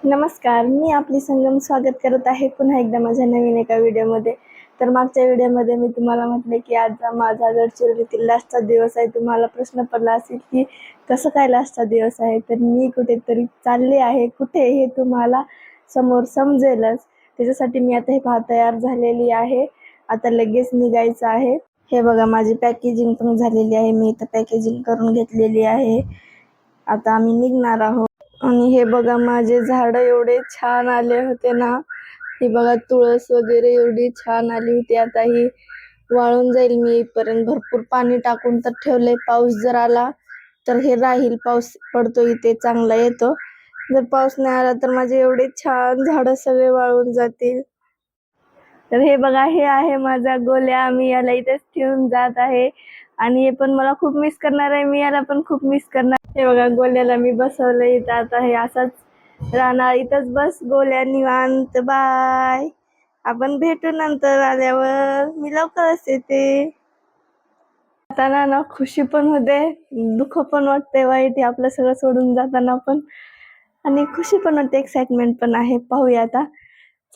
नमस्कार, मी आपली संगम स्वागत करत आहे पुन्हा एकदा माझ्या नवीन एका व्हिडिओमध्ये. तर मागच्या व्हिडिओमध्ये मी तुम्हाला म्हटले की आजचा माझा गडचिरोलीतील लास्टचा दिवस आहे. तुम्हाला प्रश्न पडला असेल की कसं काय लास्टचा दिवस आहे, तर मी कुठेतरी चालले आहे. कुठे हे तुम्हाला समोर समजेलच. त्याच्यासाठी मी आता हे पहा तयार झालेली आहे. आता लगेच निघायचं आहे. हे बघा माझी पॅकेजिंग पण झालेली आहे. मी इथं पॅकेजिंग करून घेतलेली आहे. आता आम्ही निघणार आहोत. आणि हे बघा माझे झाड एवढे छान आले होते ना. हे बघा तुळस वगैरे एवढी छान आली होती. आता ही वाळून जाईल. मी येईपर्यंत भरपूर पाणी टाकून तर ठेवलंय. पाऊस जर आला तर हे राहील. पाऊस पडतो इथे चांगला येतो. जर पाऊस नाही आला तर माझे एवढे छान झाड सगळे वाळून जातील. तर हे बघा हे आहे माझा गोल्या. मी याला इथेच ठेवून जात आहे आणि हे पण मला खूप मिस करणार आहे. मी याला पण खूप मिस करणार. हे बघा गोल्याला मी बसवलं इथं. आता हे असंच राहणार. इथंच बस गोल्या निवांत. बाय. आपण भेटू नंतर आल्यावर. मी लवकरच येते. जाताना ना खुशी पण होते, दुःख पण वाटते, वाईट हे आपलं सगळं सोडून जाताना पण, आणि खुशी पण वाटते, एक्साइटमेंट पण आहे. पाहूया आता.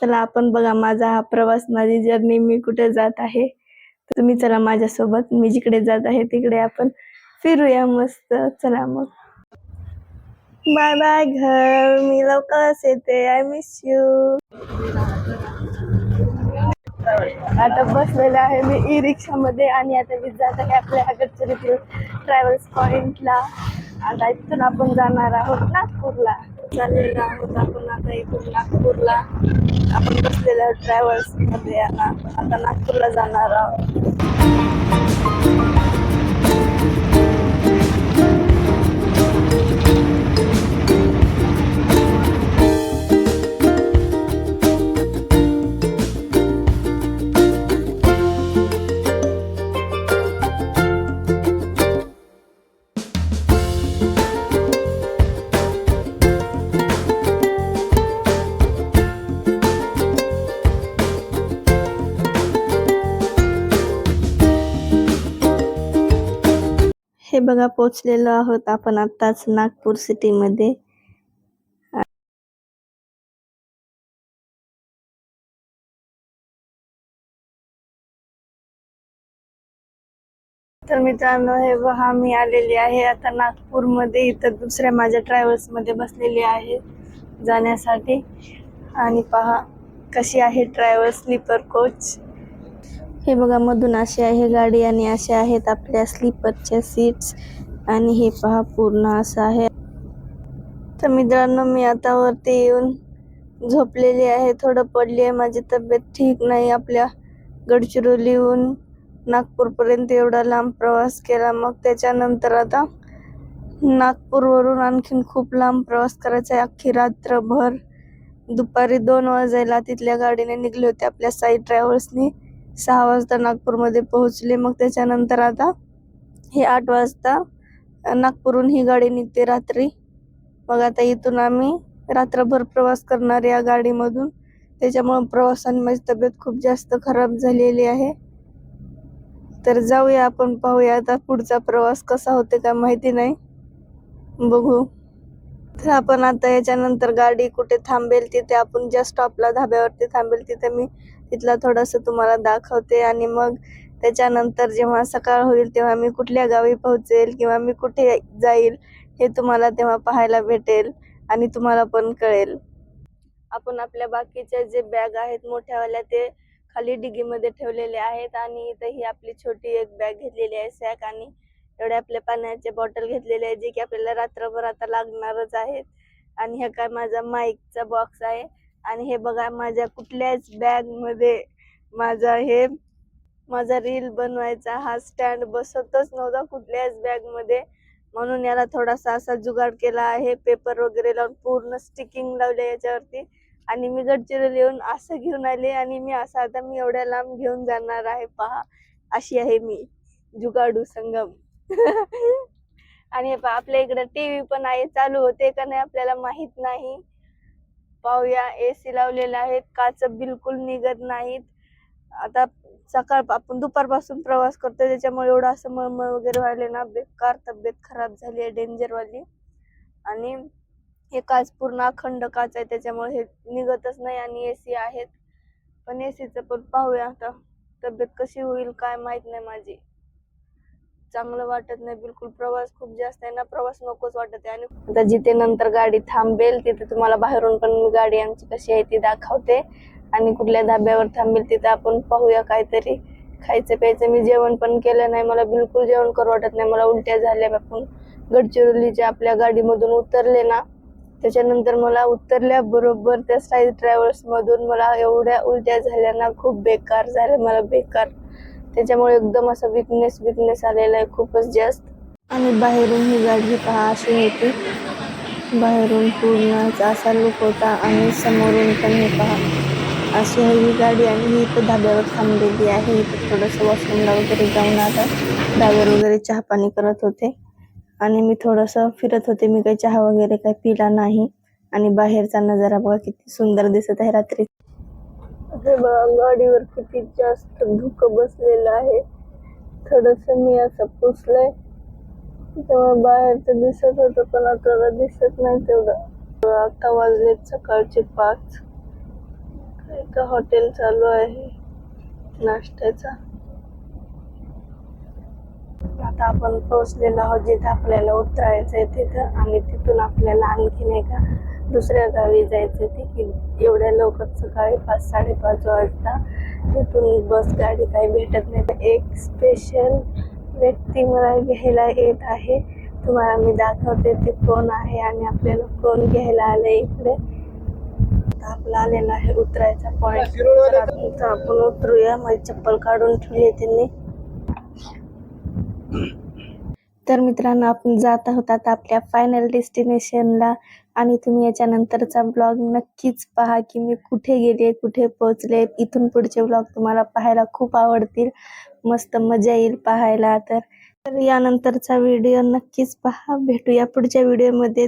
चला आपण बघा माझा हा प्रवास, माझी जर्नी, मी कुठे जात आहे. तर तुम्ही चला माझ्यासोबत. मी जिकडे जात आहे तिकडे आपण फिरूया मस्त. चला मग. बाय बाय घर. मी लवकरच येते. I miss you. आता बसलेले आहे मी ई रिक्षामध्ये आणि आता मी जात आहे आपल्या गडचिरोली ट्रॅव्हल्स पॉइंटला. आता इथून आपण जाणार आहोत नागपूरला. चाललेलो आहोत आपण आता इथून नागपूरला. आपण बसलेलो आहोत ट्रॅव्हल्स मध्ये. आता नागपूरला जाणार आहोत. हे बघा पोहोचलेलो आहोत आपण आताच नागपूर सिटी मध्ये. तर मित्रांनो हे पहा मी आलेली आहे आता नागपूरमध्ये. इथं दुसऱ्या माझ्या ट्रॅव्हल्स मध्ये बसलेली आहे जाण्यासाठी. आणि पहा कशी आहे ट्रॅव्हल्स स्लीपर कोच. हे बघा मधून अशी आहे गाडी आणि अशा आहेत आपल्या स्लीपरच्या सीट्स. आणि हे पहा पूर्ण असं आहे. तर मित्रांनो मी आता वरती येऊन झोपलेली आहे. थोडं पडली आहे. माझी तब्येत ठीक नाही. आपल्या गडचिरोलीहून नागपूरपर्यंत एवढा लांब प्रवास केला. मग त्याच्यानंतर आता नागपूरवरून आणखीन खूप लांब प्रवास करायचा आहे. अख्खी रात्रभर. दुपारी 2 वाजायला तिथल्या गाडीने निघले होते आपल्या साई ट्रॅव्हल्सनी. 6 वाजता नागपूरमध्ये पोहोचले. मग त्याच्यानंतर आता हे 8 वाजता नागपूरहून ही गाडी निघते रात्री. मग आता इथून आम्ही रात्रभर प्रवास करणार या गाडीमधून. त्याच्यामुळे प्रवासाने माझी तब्येत खूप जास्त खराब झालेली आहे. तर जाऊया आपण, पाहूया आता पुढचा प्रवास कसा होते का माहिती नाही, बघू. तर आपण आता याच्यानंतर गाडी कुठे थांबेल तिथे आपण ज्या स्टॉपला धाब्यावरती थांबेल तिथे मी तिथला थोडंसं तुम्हाला दाखवते. आणि मग त्याच्यानंतर जेव्हा सकाळ होईल तेव्हा मी कुठल्या गावी पोहोचेल किंवा मी कुठे जाईल हे तुम्हाला तेव्हा पाहायला भेटेल आणि तुम्हाला पण कळेल. आपण आपल्या बाकीच्या जे बॅग आहेत मोठ्यावाल्या ते खाली डिगीमध्ये ठेवलेले आहेत. आणि इथं ही आपली छोटी एक बॅग घेतलेली आहे सॅक. आणि एवढे आपले पाण्याचे बॉटल घेतलेले आहे जे की आपल्याला रात्रभर आता लागणारच आहेत. आणि हे काय माझा माईकचा बॉक्स आहे. आणि हे बघा माझ्या कुठल्याच बॅग मध्ये माझा रील बनवायचा हा स्टँड बसतच नव्हता कुठल्याच बॅग मध्ये. म्हणून याला थोडासा असा जुगाड केला आहे. पेपर वगैरे लावून पूर्ण स्टिकिंग लावले याच्यावरती. आणि मी गडचिरोली येऊन असं घेऊन आले आणि मी असं आता मी एवढ्या लांब घेऊन जाणार आहे. पहा अशी आहे मी जुगाडू संगम. आणि हे पहा आपल्या इकडे टीव्ही पण आहे. चालू होते का नाही आपल्याला माहित नाही. पाहूया. एसी लावलेला आहे. काच बिलकुल निघत नाहीत. आता सकाळ आपण दुपारपासून प्रवास करतोय त्याच्यामुळे एवढं असं मळमळ वगैरे व्हायले ना. बेकार तब्येत खराब झाली आहे, डेंजर वाली. आणि हे काच पूर्ण अखंड काच आहे, त्याच्यामुळे हे निघतच नाही. आणि एसी आहेत, पण एसीचं पण पाहूया आता तब्येत कशी होईल काय माहित नाही माझी. चांगलं वाटत नाही बिलकुल. प्रवास खूप जास्त आहे ना, प्रवास नकोच वाटत आहे. आणि आता जिथे नंतर गाडी थांबेल तिथे तुम्हाला बाहेरून पण गाडी आमची कशी आहे ती दाखवते. आणि कुठल्या धाब्यावर थांबेल तिथे आपण पाहूया काहीतरी खायचं प्यायचं. मी जेवण पण केलं नाही, मला बिलकुल जेवण करू वाटत नाही, मला उलट्या झाल्या. आपण गडचिरोलीच्या आपल्या गाडीमधून उतरले ना, त्याच्यानंतर मला उतरल्याबरोबर त्या साई ट्रॅव्हल्स मधून मला एवढ्या उलट्या झाल्या ना, खूप बेकार झाल्या मला, बेकार. त्याच्यामुळे एकदम असं विकनेस आलेला आहे खूपच जास्त. आणि बाहेरून ही गाडी पहा अशी होती, बाहेरून पूर्ण असा लुक होता. आणि समोरून पण हे पहा अशी आहे ही गाडी. आणि ही इथं धाब्यावर थांबलेली आहे. इथं थोडंसं वॉशरूमला वगैरे जाऊन आता ड्रायव्हर वगैरे चहा पाणी करत होते आणि मी थोडंसं फिरत होते. मी काही चहा वगैरे काही पिला नाही. आणि बाहेरचा नजारा बघा किती सुंदर दिसत आहे रात्री. हे बघा गाडीवर किती जास्त धुकं बसलेलं आहे. थोडस मी असं पुसलंय तेव्हा बाहेरचं दिसत होतं, पण आता दिसत नाही तेवढं. आता वाजलेत सकाळचे 5. एका हॉटेल चालू आहे नाश्त्याचा. आता आपण पोहोचलेलो आहोत जिथे आपल्याला उतरायचंय तिथं. आणि तिथून आपल्याला आणखीन एका दुसऱ्या गावी जायचंय. तिथे एवढ्या लवकर सकाळी 5-5:30 वाजता तिथून बस गाडी काही भेटत नाही. एक स्पेशल व्यक्ती मला घ्यायला येत आहे, तुम्हाला मी दाखवते ते कोण आहे आणि आपल्याला कोण घ्यायला आले इकडे. आपला आलेला आहे उतरायचा पॉइंट. आपण उतरूया. माझी चप्पल काढून ठेवली आहे त्यांनी. तर मित्रांनो, आपण जात आहोत आता आपल्या फायनल डेस्टिनेशनला. आणि तुम्ही याच्या नंतरचा ब्लॉग नक्कीच पहा की मी कुठे गेले, कुठे पोहोचले. इथून पुढचे ब्लॉग तुम्हाला पाहायला खूप आवडतील, मस्त मजा येईल पाहायला. तर यानंतरचा व्हिडिओ नक्कीच पहा. भेटूया पुढच्या व्हिडिओमध्ये.